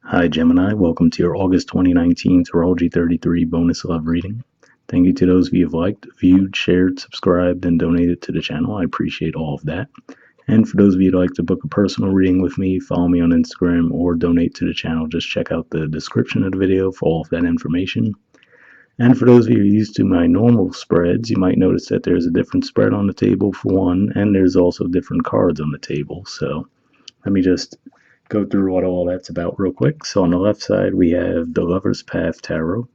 Hi Gemini, welcome to your August 2019 Astrology 33 bonus love reading. Thank you to those of you who have liked, viewed, shared, subscribed, and donated to the channel. I appreciate all of that. And for those of you who'd like to book a personal reading with me, follow me on Instagram or donate to the channel. Just check out the description of the video for all of that information. And for those of you who are used to my normal spreads, you might notice that there's a different spread on the table for one, and there's also different cards on the table. So let me just go through what all that's about real quick. So on the left side, we have the Lover's Path Tarot,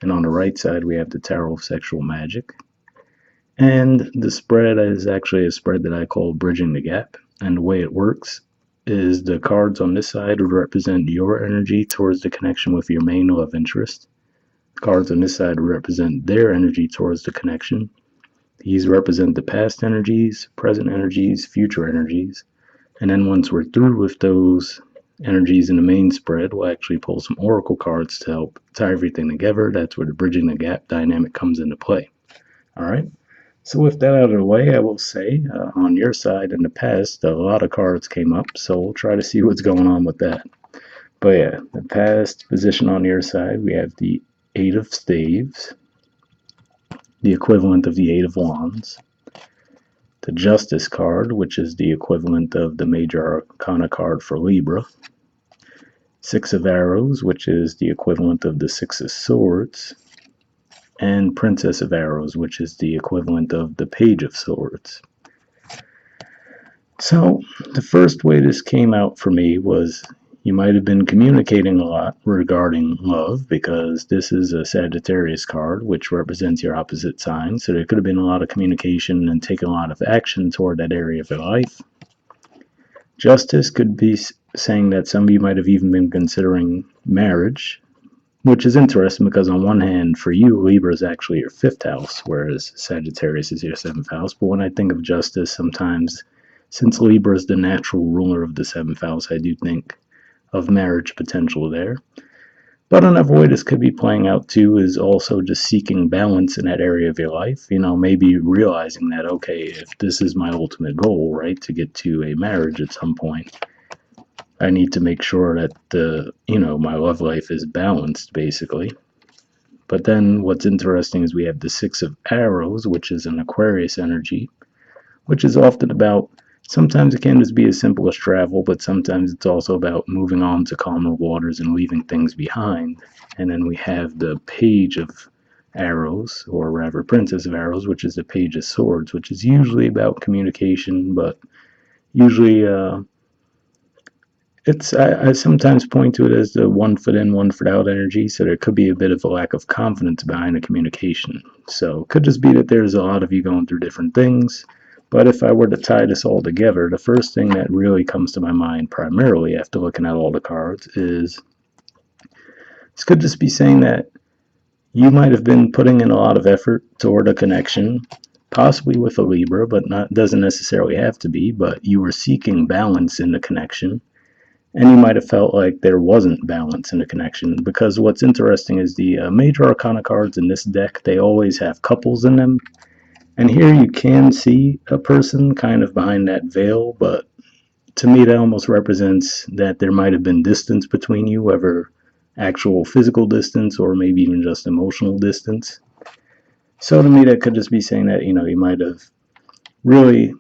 and on the right side, we have the Tarot of Sexual Magic. And the spread is actually a spread that I call Bridging the Gap. And the way it works is the cards on this side would represent your energy towards the connection with your main love interest. The cards on this side would represent their energy towards the connection. These represent the past energies, present energies, future energies. And then once we're through with those energies in the main spread, we'll actually pull some oracle cards to help tie everything together. That's where the bridging the gap dynamic comes into play. All right. So with that out of the way, I will say on your side in the past, a lot of cards came up. So we'll try to see what's going on with that. But yeah, the past position on your side, we have the Eight of Staves, the equivalent of the Eight of Wands, the Justice card, which is the equivalent of the Major Arcana card for Libra, Six of Arrows, which is the equivalent of the Six of Swords, and Princess of Arrows, which is the equivalent of the Page of Swords. So the first way this came out for me was you might have been communicating a lot regarding love, because this is a Sagittarius card, which represents your opposite sign. So there could have been a lot of communication and taking a lot of action toward that area of your life. Justice could be saying that some of you might have even been considering marriage, which is interesting because on one hand, for you, Libra is actually your fifth house, whereas Sagittarius is your seventh house. But when I think of justice, sometimes, since Libra is the natural ruler of the seventh house, I do think of marriage potential there. But another way this could be playing out too is also just seeking balance in that area of your life. Maybe realizing that, okay, if this is my ultimate goal, right, to get to a marriage at some point, I need to make sure that my love life is balanced, basically. But then what's interesting is we have the Six of Arrows, which is an Aquarius energy, which is often about, sometimes it can just be as simple as travel, but sometimes it's also about moving on to calmer waters and leaving things behind. And then we have the Page of Arrows, or rather Princess of Arrows, which is the Page of Swords, which is usually about communication, but usually I sometimes point to it as the one foot in, one foot out energy, so there could be a bit of a lack of confidence behind the communication. So it could just be that there's a lot of you going through different things. But if I were to tie this all together, the first thing that really comes to my mind primarily after looking at all the cards is this could just be saying that you might have been putting in a lot of effort toward a connection, possibly with a Libra, but doesn't necessarily have to be, but you were seeking balance in the connection. And you might have felt like there wasn't balance in the connection, because what's interesting is the Major Arcana cards in this deck, they always have couples in them. And here you can see a person kind of behind that veil, but to me that almost represents that there might have been distance between you, whether actual physical distance or maybe even just emotional distance. So to me that could just be saying that, you might have really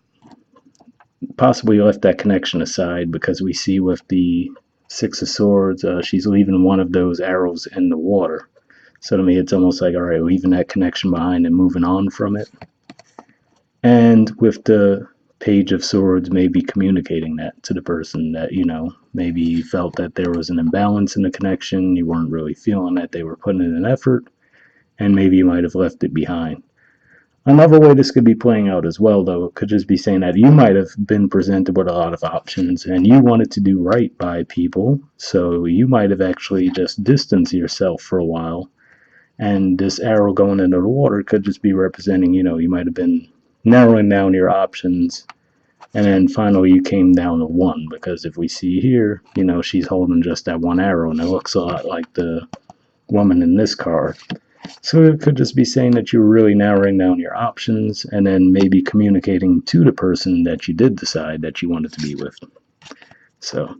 possibly left that connection aside, because we see with the Six of Swords, she's leaving one of those arrows in the water. So to me, it's almost like, all right, leaving that connection behind and moving on from it. And with the Page of Swords, maybe communicating that to the person that, maybe you felt that there was an imbalance in the connection, you weren't really feeling that they were putting in an effort, and maybe you might have left it behind. Another way this could be playing out as well, though, it could just be saying that you might have been presented with a lot of options and you wanted to do right by people, so you might have actually just distanced yourself for a while. And this arrow going into the water could just be representing, you might have been narrowing down your options, and then finally you came down to one, because if we see here, she's holding just that one arrow, and it looks a lot like the woman in this card. So it could just be saying that you were really narrowing down your options and then maybe communicating to the person that you did decide that you wanted to be with. So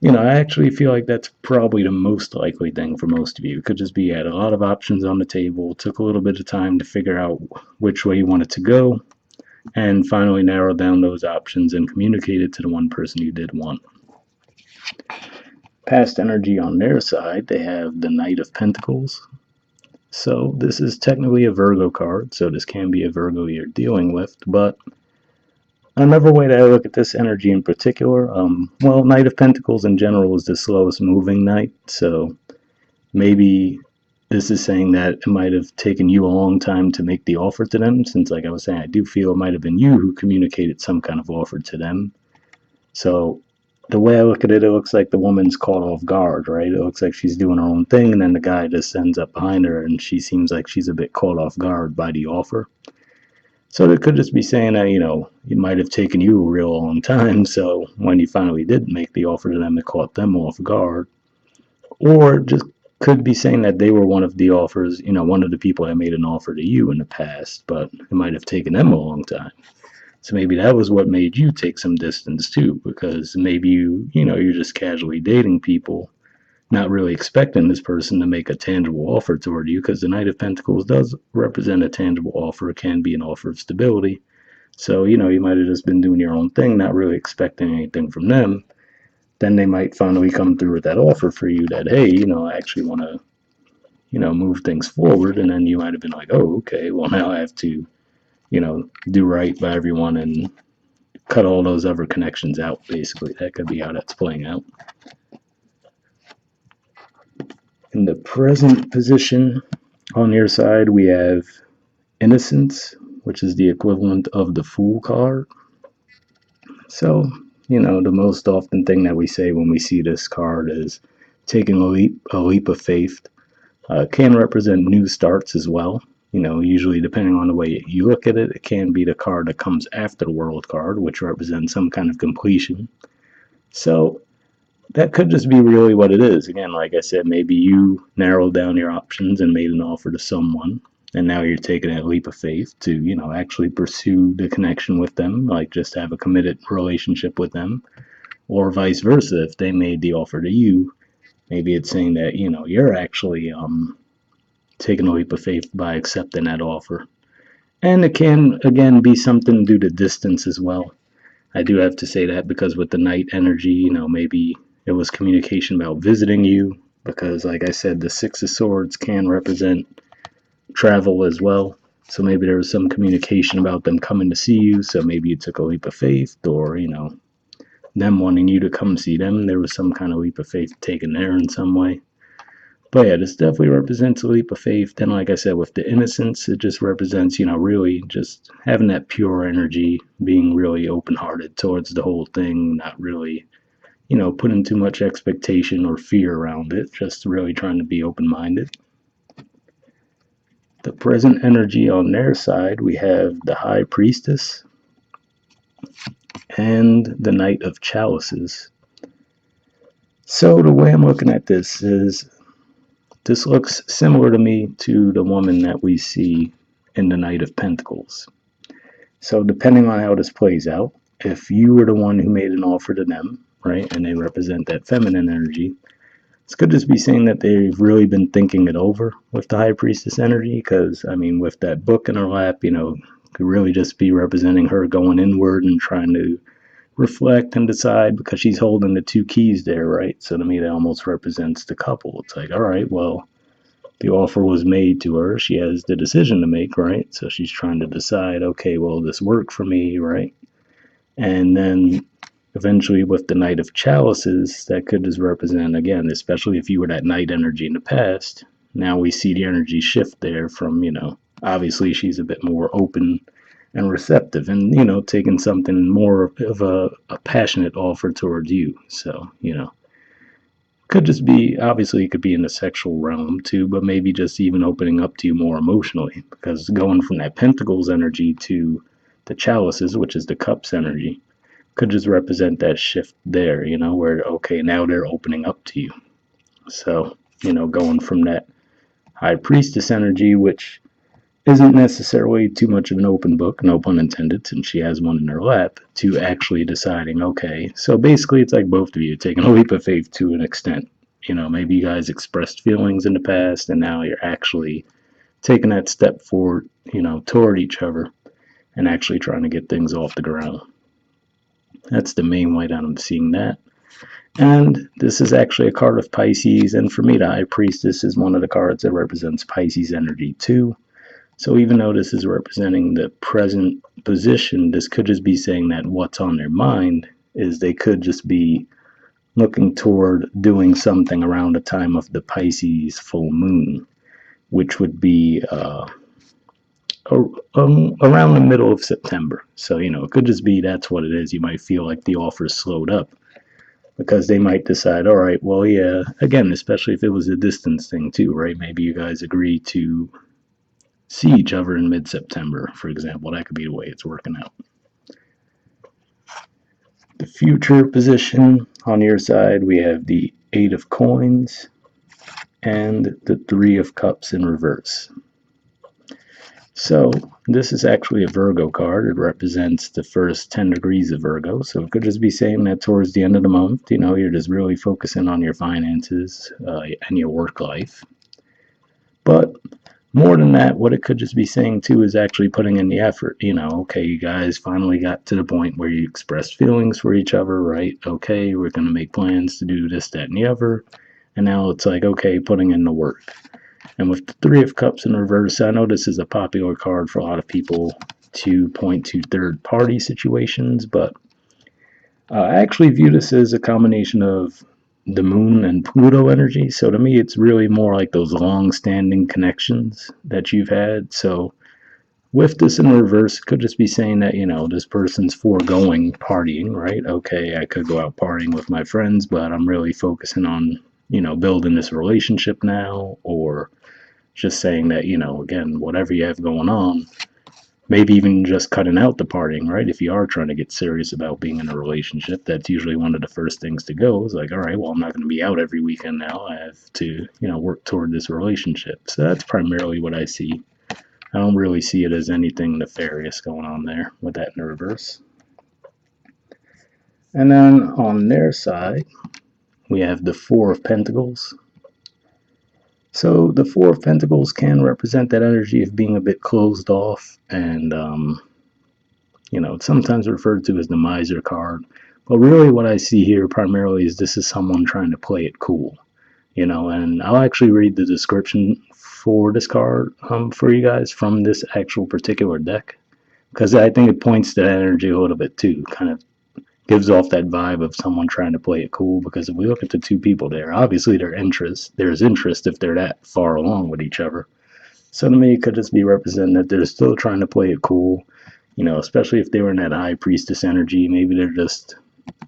I actually feel like that's probably the most likely thing for most of you. It could just be you had a lot of options on the table, took a little bit of time to figure out which way you wanted to go, and finally narrowed down those options and communicated to the one person you did want. Past energy on their side, they have the Knight of Pentacles. So this is technically a Virgo card, so this can be a Virgo you're dealing with, but another way that I look at this energy in particular, well, Knight of Pentacles in general is the slowest moving knight, so maybe this is saying that it might have taken you a long time to make the offer to them, since, like I was saying, I do feel it might have been you who communicated some kind of offer to them. So the way I look at it, it looks like the woman's caught off guard, right? It looks like she's doing her own thing, and then the guy just ends up behind her, and she seems like she's a bit caught off guard by the offer. So it could just be saying that, it might have taken you a real long time, so when you finally did make the offer to them, it caught them off guard. Or just could be saying that they were one of the offers, one of the people that made an offer to you in the past, but it might have taken them a long time. So maybe that was what made you take some distance too, because maybe you're just casually dating people, not really expecting this person to make a tangible offer toward you, because the Knight of Pentacles does represent a tangible offer. It can be an offer of stability. So, you might have just been doing your own thing, not really expecting anything from them. Then they might finally come through with that offer for you that, hey, I actually want to, move things forward. And then you might have been like, oh, okay, well, now I have to, do right by everyone and cut all those other connections out, basically. That could be how that's playing out. In the present position, on your side, we have Innocence, which is the equivalent of the Fool card. So, the most often thing that we say when we see this card is taking a leap of faith. Can represent new starts as well. Usually depending on the way you look at it, it can be the card that comes after the World card, which represents some kind of completion. So that could just be really what it is. Again, like I said, maybe you narrowed down your options and made an offer to someone, and now you're taking a leap of faith to, actually pursue the connection with them, like just have a committed relationship with them, or vice versa. If they made the offer to you, maybe it's saying that, you're actually taking a leap of faith by accepting that offer. And it can, again, be something due to distance as well. I do have to say that because with the Knight energy, maybe it was communication about visiting you, because, like I said, the Six of Swords can represent travel as well. So maybe there was some communication about them coming to see you, so maybe you took a leap of faith, or, them wanting you to come see them. There was some kind of leap of faith taken there in some way. But yeah, this definitely represents a leap of faith. Then, like I said, with the Innocence, it just represents, really just having that pure energy, being really open hearted towards the whole thing, not really, putting too much expectation or fear around it, just really trying to be open minded. The present energy on their side, we have the High Priestess and the Knight of Chalices. So the way I'm looking at this is, this looks similar to me to the woman that we see in the Knight of Pentacles. So depending on how this plays out, if you were the one who made an offer to them, right, and they represent that feminine energy, this could just be saying that they've really been thinking it over with the High Priestess energy, because, with that book in her lap, could really just be representing her going inward and trying to reflect and decide, because she's holding the two keys there, right? So to me, that almost represents the couple. It's like, all right, well, the offer was made to her. She has the decision to make, right? So she's trying to decide, okay, will this work for me, right? And then eventually with the Knight of Chalices, that could just represent, again, especially if you were that Knight energy in the past, now we see the energy shift there from, obviously she's a bit more open and receptive and, taking something more of a passionate offer towards you. So, could just be, obviously it could be in the sexual realm too, but maybe just even opening up to you more emotionally, because going from that Pentacles energy to the Chalices, which is the Cups energy, could just represent that shift there, where, okay, now they're opening up to you. So, going from that High Priestess energy, which isn't necessarily too much of an open book, no pun intended, since she has one in her lap, to actually deciding, okay, so basically it's like both of you taking a leap of faith to an extent. Maybe you guys expressed feelings in the past and now you're actually taking that step forward, toward each other and actually trying to get things off the ground. That's the main way that I'm seeing that. And this is actually a card of Pisces, and for me, the High Priestess is one of the cards that represents Pisces energy too. So even though this is representing the present position, this could just be saying that what's on their mind is they could just be looking toward doing something around the time of the Pisces full moon, which would be around the middle of September. So, it could just be that's what it is. You might feel like the offer's slowed up because they might decide, all right, well, yeah, again, especially if it was a distance thing too, right? Maybe you guys agree to see each other in mid September, for example. That could be the way it's working out. The future position on your side, we have the Eight of Coins and the Three of Cups in reverse. So, this is actually a Virgo card. It represents the first 10 degrees of Virgo. So, it could just be saying that towards the end of the month, you're just really focusing on your finances and your work life. But more than that, what it could just be saying too is actually putting in the effort. Okay, you guys finally got to the point where you expressed feelings for each other, right? Okay, we're going to make plans to do this, that, and the other. And now it's like, okay, putting in the work. And with the Three of Cups in reverse, I know this is a popular card for a lot of people to point to third party situations, but I actually view this as a combination of the moon and Pluto energy. So to me, it's really more like those long standing connections that you've had. So with this in reverse, it could just be saying that, this person's foregoing partying, right? Okay, I could go out partying with my friends, but I'm really focusing on, building this relationship now, or just saying that, again, whatever you have going on, maybe even just cutting out the partying, right? If you are trying to get serious about being in a relationship, that's usually one of the first things to go. Is like, all right, well, I'm not going to be out every weekend now. I have to, work toward this relationship. So that's primarily what I see. I don't really see it as anything nefarious going on there with that in the reverse. And then on their side, we have the Four of Pentacles. So the Four of Pentacles can represent that energy of being a bit closed off and it's sometimes referred to as the miser card. But really, what I see here primarily is this is someone trying to play it cool, and I'll actually read the description for this card for you guys from this actual particular deck because I think it points to that energy a little bit too. Kind of gives off that vibe of someone trying to play it cool because if we look at the two people there, obviously there's interest if they're that far along with each other. So to me, it could just be representing that they're still trying to play it cool, especially if they were in that high priestess energy. Maybe they're just,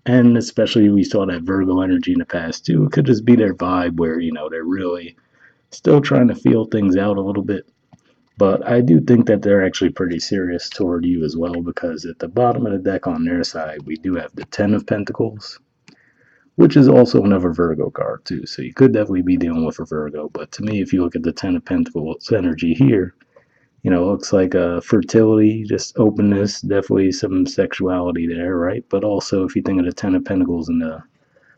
and especially we saw that Virgo energy in the past too. It could just be their vibe where, they're really still trying to feel things out a little bit. But I do think that they're actually pretty serious toward you as well because at the bottom of the deck on their side, we do have the Ten of Pentacles, which is also another Virgo card too. So you could definitely be dealing with a Virgo. But to me, if you look at the Ten of Pentacles energy here, looks like fertility, just openness, definitely some sexuality there, right? But also, if you think of the Ten of Pentacles in the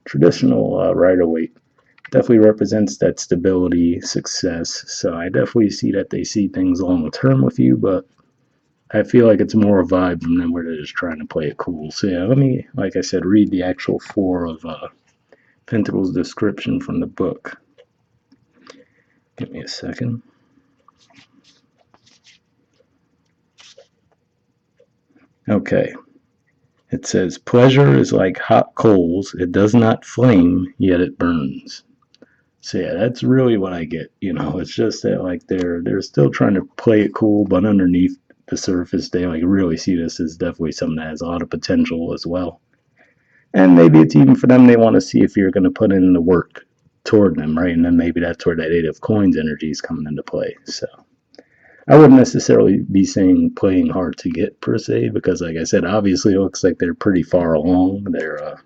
traditional Rider-Waite, definitely represents that stability, success. So I definitely see that they see things long term with you, but I feel like it's more a vibe from them where they're just trying to play it cool. So yeah, let me, like I said, read the actual Four of Pentacles description from the book. Give me a second. Okay. It says, pleasure is like hot coals. It does not flame, yet it burns. So yeah, that's really what I get. It's just that like they're still trying to play it cool, but underneath the surface, they like really see this as definitely something that has a lot of potential as well. And maybe it's even for them, they want to see if you're going to put in the work toward them, right? And then maybe that's where that Eight of Coins energy is coming into play. So I wouldn't necessarily be saying playing hard to get per se, because like I said, obviously it looks like they're pretty far along. They're,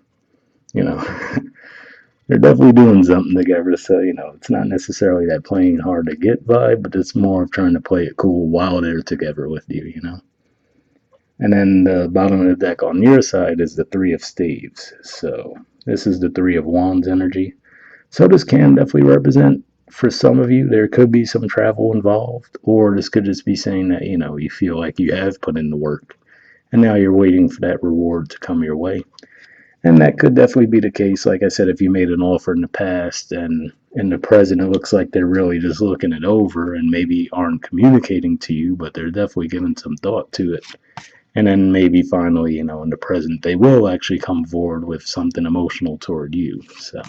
you know, they're definitely doing something together. So, it's not necessarily that playing hard to get vibe, but it's more of trying to play it cool while they're together with you. And then the bottom of the deck on your side is the Three of Staves. So, this is the Three of Wands energy. So, this can definitely represent, for some of you, there could be some travel involved, or this could just be saying that, you feel like you have put in the work and now you're waiting for that reward to come your way. And that could definitely be the case. Like I said, if you made an offer in the past and in the present, it looks like they're really just looking it over and maybe aren't communicating to you, but they're definitely giving some thought to it. And then maybe finally, in the present, they will actually come forward with something emotional toward you. So,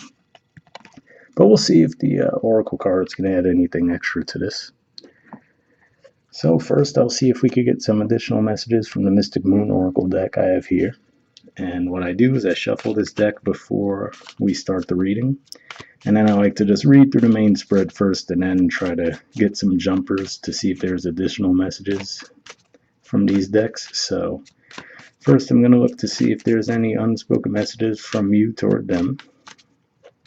but we'll see if the oracle cards can add anything extra to this. So first, I'll see if we could get some additional messages from the Mystic Moon Oracle deck I have here. And what I do is I shuffle this deck before we start the reading. And then I like to just read through the main spread first and then try to get some jumpers to see if there's additional messages from these decks. So first I'm going to look to see if there's any unspoken messages from you toward them.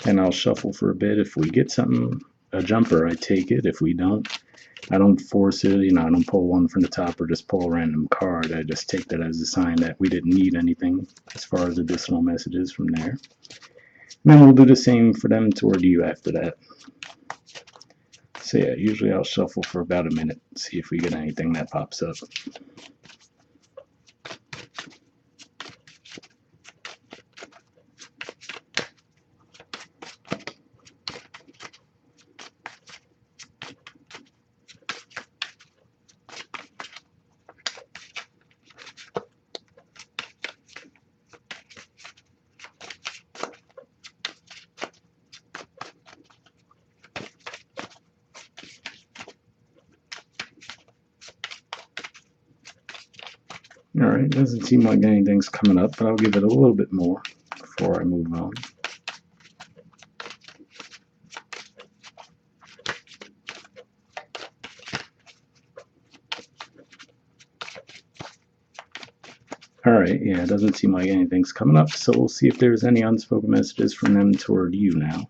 And I'll shuffle for a bit. If we get something, a jumper, I take it. If we don't, I don't force it. I don't pull one from the top or just pull a random card. I just take that as a sign that we didn't need anything as far as additional messages from there. And then we'll do the same for them toward you after that. So yeah, usually I'll shuffle for about a minute, see if we get anything that pops up. Alright, doesn't seem like anything's coming up, but I'll give it a little bit more before I move on. Alright, yeah, it doesn't seem like anything's coming up, so we'll see if there's any unspoken messages from them toward you now.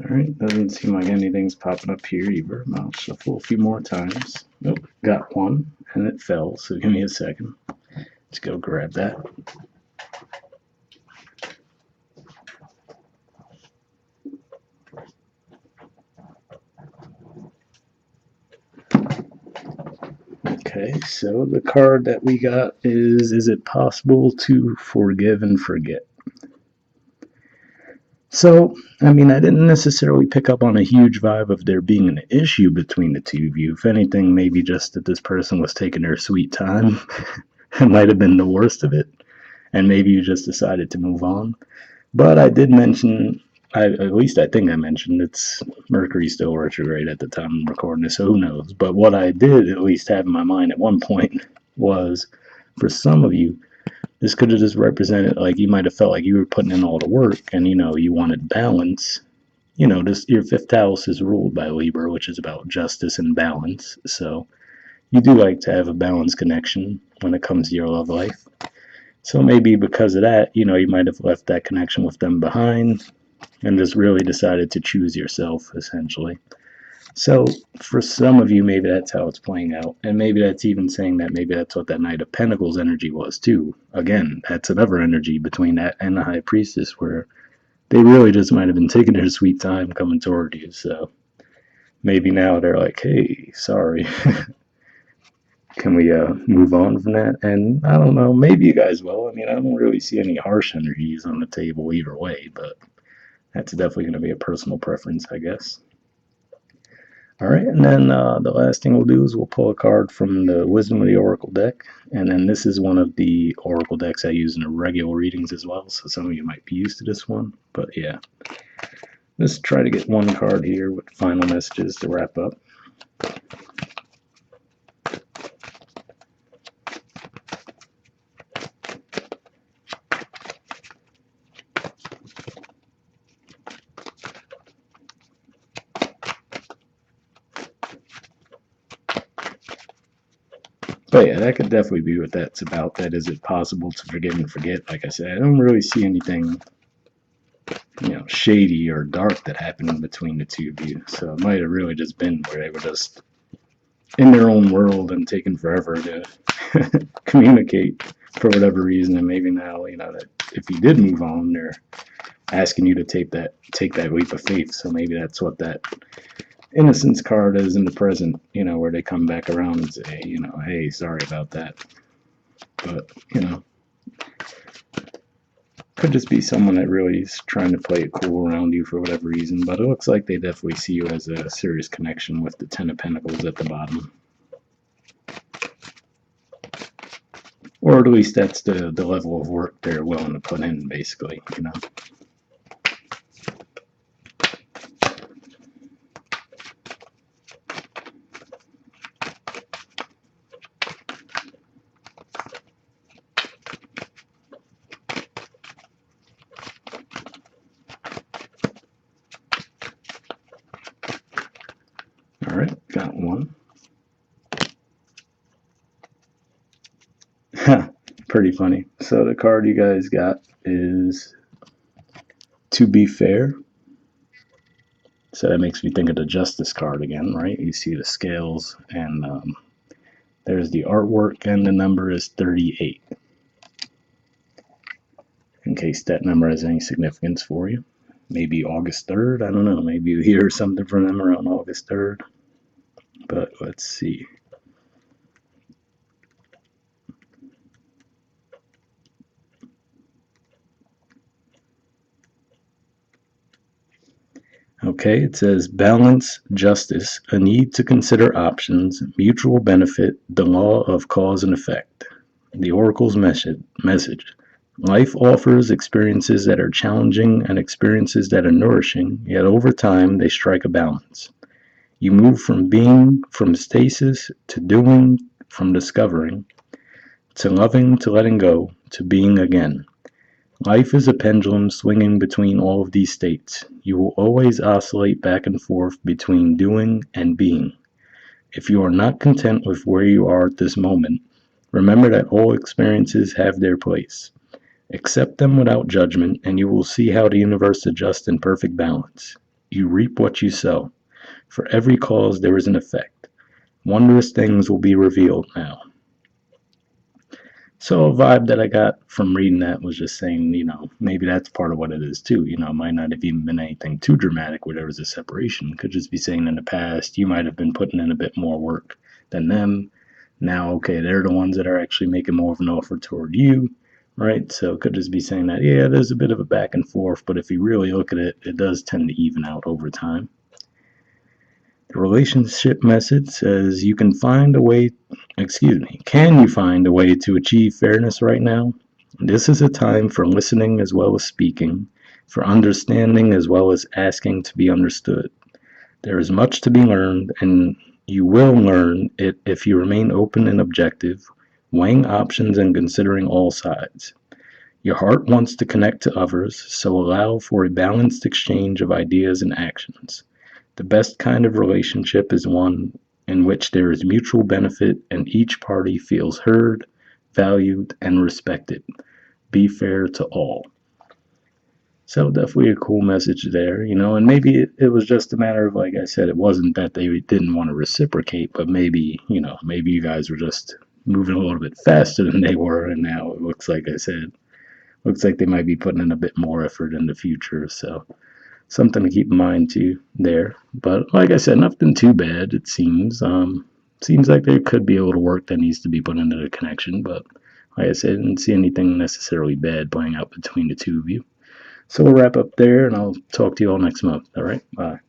Alright, doesn't seem like anything's popping up here either. I'll shuffle a few more times. Nope, got one, and it fell, so give me a second. Let's go grab that. Okay, so the card that we got is it possible to forgive and forget? So, I didn't necessarily pick up on a huge vibe of there being an issue between the two of you. If anything, maybe just that this person was taking their sweet time. It might have been the worst of it, and maybe you just decided to move on. But I did mention, at least I think I mentioned, it's Mercury still retrograde at the time I'm recording this, so who knows. But what I did at least have in my mind at one point was, for some of you, this could have just represented, like, you might have felt like you were putting in all the work and, you wanted balance. Your fifth house is ruled by Libra, which is about justice and balance. So you do like to have a balanced connection when it comes to your love life. So maybe because of that, you might have left that connection with them behind and just really decided to choose yourself, essentially. So for some of you, maybe that's how it's playing out. And maybe that's even saying that maybe that's what that Knight of Pentacles energy was too. Again, that's another energy between that and the High Priestess where they really just might have been taking their sweet time coming toward you. So maybe now they're like, hey, sorry. Can we move on from that? And I don't know, maybe you guys will. I don't really see any harsh energies on the table either way, but that's definitely going to be a personal preference, I guess. All right, and then the last thing we'll do is we'll pull a card from the Wisdom of the Oracle deck, and then this is one of the Oracle decks I use in the regular readings as well, so some of you might be used to this one, but yeah. Let's try to get one card here with final messages to wrap up. But yeah, that could definitely be what that's about. That is it possible to forgive and forget? Like I said, I don't really see anything, shady or dark that happened between the two of you. So it might have really just been where they were just in their own world and taking forever to communicate for whatever reason. And maybe now, that if you did move on, they're asking you to take that leap of faith. So maybe that's what that innocence card is in the present, where they come back around and say, hey, sorry about that. But, could just be someone that really is trying to play it cool around you for whatever reason. But it looks like they definitely see you as a serious connection with the Ten of Pentacles at the bottom. Or at least that's the level of work they're willing to put in, basically, All right, got one. Pretty funny. So the card you guys got is To Be Fair. So that makes me think of the Justice card again, right? You see the scales, and there's the artwork, and the number is 38. In case that number has any significance for you. Maybe August 3rd, I don't know. Maybe you hear something from them around August 3rd. But let's see. Okay, it says balance, justice, a need to consider options, mutual benefit, the law of cause and effect. The Oracle's message. Life offers experiences that are challenging and experiences that are nourishing, yet over time they strike a balance. You move from being, from stasis, to doing, from discovering, to loving, to letting go, to being again. Life is a pendulum swinging between all of these states. You will always oscillate back and forth between doing and being. If you are not content with where you are at this moment, remember that all experiences have their place. Accept them without judgment, and you will see how the universe adjusts in perfect balance. You reap what you sow. For every cause there is an effect. Wondrous things will be revealed now. So a vibe that I got from reading that was just saying, maybe that's part of what it is too. It might not have even been anything too dramatic where there was a separation. It could just be saying in the past you might have been putting in a bit more work than them. Now, okay, they're the ones that are actually making more of an offer toward you, right? So it could just be saying that, yeah, there's a bit of a back and forth, but if you really look at it, it does tend to even out over time. The relationship message says you can find a way, can you find a way to achieve fairness right now? This is a time for listening as well as speaking, for understanding as well as asking to be understood. There is much to be learned, and you will learn it if you remain open and objective, weighing options and considering all sides. Your heart wants to connect to others, so allow for a balanced exchange of ideas and actions. The best kind of relationship is one in which there is mutual benefit and each party feels heard, valued, and respected. Be fair to all. So definitely a cool message there, and maybe it was just a matter of, like I said, it wasn't that they didn't want to reciprocate, but maybe, maybe you guys were just moving a little bit faster than they were, and now it looks like I said, looks like they might be putting in a bit more effort in the future, so something to keep in mind too there. But like I said, nothing too bad, it seems. Seems like there could be a little work that needs to be put into the connection, but like I said, I didn't see anything necessarily bad playing out between the two of you. So we'll wrap up there, and I'll talk to you all next month. All right, bye.